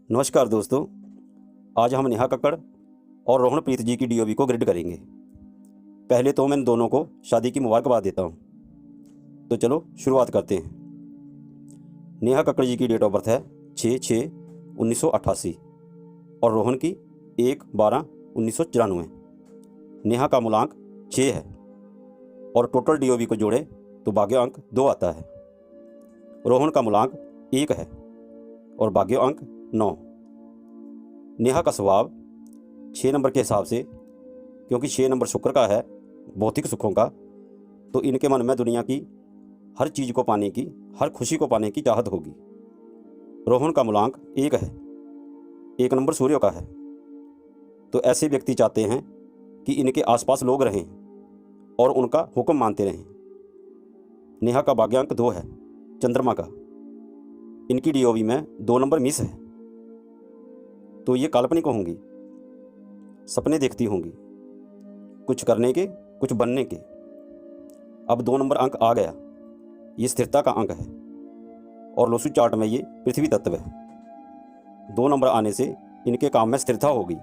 नमस्कार दोस्तों। आज हम नेहा कक्कड़ और रोहन प्रीत जी की डीओवी को ग्रिड करेंगे। पहले तो मैं इन दोनों को शादी की मुबारकबाद देता हूँ। तो चलो शुरुआत करते हैं। नेहा कक्कड़ जी की डेट ऑफ बर्थ है 6/6/1988 और रोहन की 1/12/1994। नेहा का मूलांक 6 है और टोटल डीओवी को जोड़े तो भाग्य अंक 2 आता है। रोहन का मूलांक 1 है और भाग्य अंक 9। नेहा का स्वभाव 6 नंबर के हिसाब से, क्योंकि 6 नंबर शुक्र का है, भौतिक सुखों का, तो इनके मन में दुनिया की हर चीज़ को पाने की, हर खुशी को पाने की चाहत होगी। रोहन का मूलांक 1 है, 1 नंबर सूर्य का है, तो ऐसे व्यक्ति चाहते हैं कि इनके आसपास लोग रहें और उनका हुक्म मानते रहें। नेहा का भाग्यांक 2 है, चंद्रमा का। इनकी डीओवी में 2 नंबर मिस है, तो ये काल्पनिक होंगी, सपने देखती होंगी, कुछ करने के, कुछ बनने के। अब 2 नंबर अंक आ गया, ये स्थिरता का अंक है और लोसू चार्ट में ये पृथ्वी तत्व है। 2 नंबर आने से इनके काम में स्थिरता होगी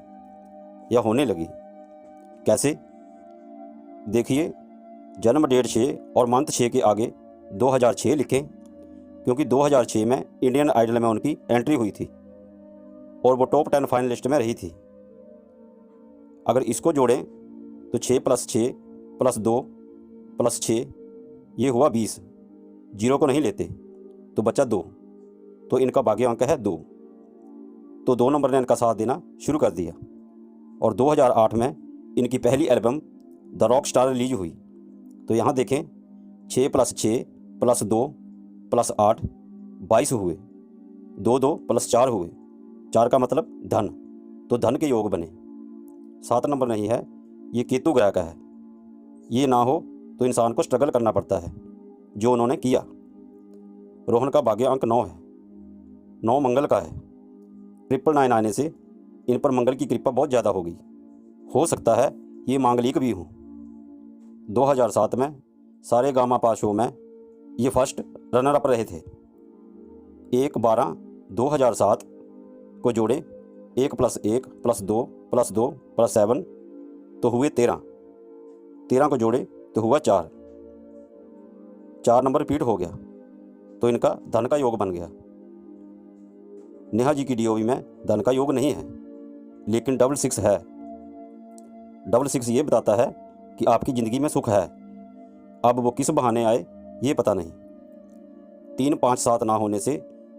या होने लगी। कैसे? देखिए, जन्म डेट 6 और मंथ 6 के आगे 2006 लिखें, क्योंकि 2006 में इंडियन आइडल में उनकी एंट्री हुई थी और वो टॉप 10 फाइनलिस्ट में रही थी। अगर इसको जोड़ें तो 6 + 6 + 2 + 6 ये हुआ 20। जीरो को नहीं लेते तो बचा 2, तो इनका भाग्य अंक है 2। तो 2 नंबर ने इनका साथ देना शुरू कर दिया और 2008 में इनकी पहली album the rock star release हुई। तो यहाँ देखें, 6 + 6 + 2 + 8 22 हुए, 2 2 + 4 हुए, 4 का मतलब धन, तो धन के योग बने। 7 नंबर नहीं है, ये केतु ग्रह का है। ये ना हो तो इंसान को स्ट्रगल करना पड़ता है, जो उन्होंने किया। रोहन का भाग्य अंक 9 है, 9 मंगल का है। 999 आने से इन पर मंगल की कृपा बहुत ज़्यादा होगी। हो सकता है ये मांगलिक भी हों। 2007 में सारे गामा पा शो में ये फर्स्ट रनर अप रहे थे। 1/12/2007 को जोड़े, 1 + 1 + 2 + 2 + 7 तो हुए 13। 13 को जोड़े तो हुआ 4। 4 नंबर रिपीट हो गया, तो इनका धन का योग बन गया। नेहा जी की डीओवी में धन का योग नहीं है, लेकिन 66 है। 66 ये बताता है कि आपकी ज़िंदगी में सुख है। अब वो किस बहाने आए ये पता नहीं। 3 5 7 ना होने से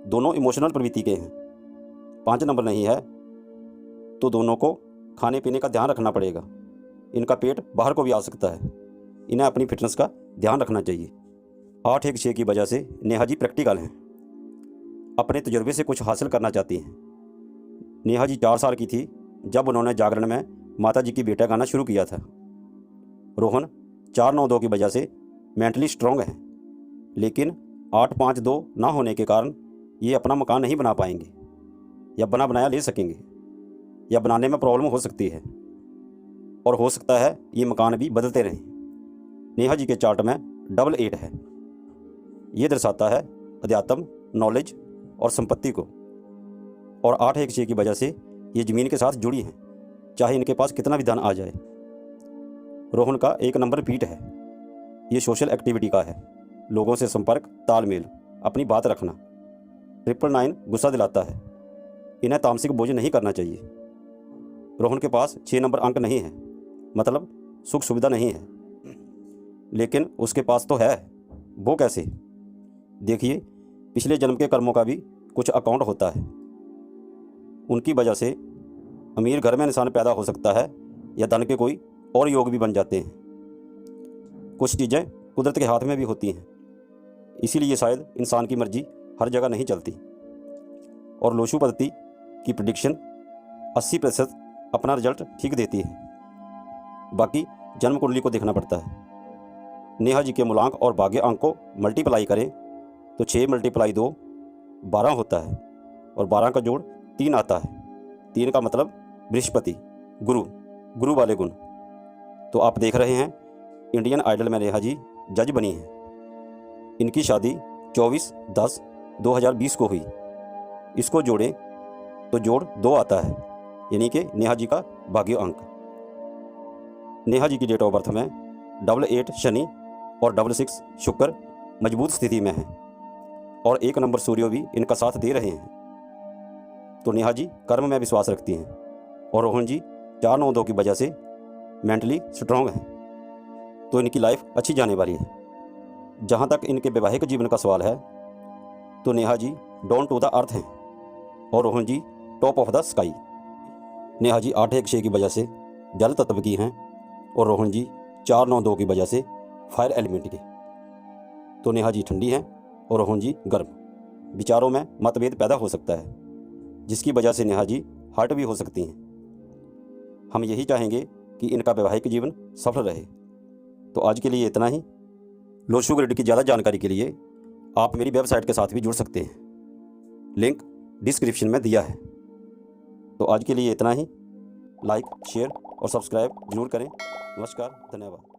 दोनों इमोशनल प्रवृत्ति के हैं। 5 नंबर नहीं है, तो दोनों को खाने पीने का ध्यान रखना पड़ेगा। इनका पेट बाहर को भी आ सकता है, इन्हें अपनी फिटनेस का ध्यान रखना चाहिए। 8-1-6 की वजह से नेहा जी प्रैक्टिकल हैं, अपने तजुर्बे से कुछ हासिल करना चाहती हैं। नेहा जी 4 साल की थी जब उन्होंने जागरण में माता जी की बेटा गाना शुरू किया था। रोहन 4-9-2 की वजह से मेंटली स्ट्रॉन्ग है, लेकिन 8-5-2 ना होने के कारण ये अपना मकान नहीं बना पाएंगे, या बना बनाया ले सकेंगे, या बनाने में प्रॉब्लम हो सकती है, और हो सकता है ये मकान भी बदलते रहें। नेहा जी के चार्ट में 8-8 है, ये दर्शाता है अध्यात्म, नॉलेज और संपत्ति को। और 8-1-6 की वजह से ये ज़मीन के साथ जुड़ी हैं, चाहे इनके पास कितना भी धन आ जाए। रोहन का 1 नंबर रिपीट है, ये सोशल एक्टिविटी का है, लोगों से संपर्क, तालमेल, अपनी बात रखना। 999 गुस्सा दिलाता है, इन्हें तामसिक बोझ नहीं करना चाहिए। रोहन के पास 6 नंबर अंक नहीं है, मतलब सुख सुविधा नहीं है, लेकिन उसके पास तो है। वो कैसे? देखिए, पिछले जन्म के कर्मों का भी कुछ अकाउंट होता है। उनकी वजह से अमीर घर में इंसान पैदा हो सकता है, या धन के कोई और योग भी बन जाते हैं। कुछ चीज़ें कुदरत के हाथ में भी होती हैं, इसीलिए शायद इंसान की मर्जी हर जगह नहीं चलती। और लोशु पद्धति की प्रिडिक्शन 80% अपना रिजल्ट ठीक देती है, बाकी जन्म कुंडली को देखना पड़ता है। नेहा जी के मूलांक और भाग्य अंक को मल्टीप्लाई करें तो 6 × 2 12 होता है, और 12 का जोड़ 3 आता है। 3 का मतलब बृहस्पति, गुरु वाले गुण। तो आप देख रहे हैं, इंडियन आइडल में नेहा जी जज बनी हैं। इनकी शादी 24/10/2020 को हुई। इसको जोड़ें तो जोड़ 2 आता है, यानी कि नेहा जी का भाग्य अंक। नेहा जी की डेट ऑफ बर्थ में 88 शनि और 66 शुक्र मजबूत स्थिति में है और 1 नंबर सूर्य भी इनका साथ दे रहे हैं। तो नेहा जी कर्म में विश्वास रखती हैं और रोहन जी 4-9-2 की वजह से मेंटली स्ट्रांग हैं, तो इनकी लाइफ अच्छी जाने वाली है। जहाँ तक इनके वैवाहिक जीवन का सवाल है तो Neha ji down to the earth हैं और Rohan ji top of the sky. Neha ji 8-1-6 की वजह से जल तत्व की हैं और रोहन जी 4-9-2 की वजह से फायर एलिमेंट के। तो नेहा जी ठंडी हैं और रोहन जी गर्म। विचारों में मतभेद पैदा हो सकता है, जिसकी वजह से नेहा जी हर्ट भी हो सकती हैं। हम यही चाहेंगे कि इनका वैवाहिक जीवन सफल रहे। तो आज के लिए इतना ही। लो शुगर की ज़्यादा जानकारी के लिए आप मेरी वेबसाइट के साथ भी जुड़ सकते हैं, लिंक डिस्क्रिप्शन में दिया है। तो आज के लिए इतना ही। लाइक, शेयर और सब्सक्राइब जरूर करें। नमस्कार, धन्यवाद।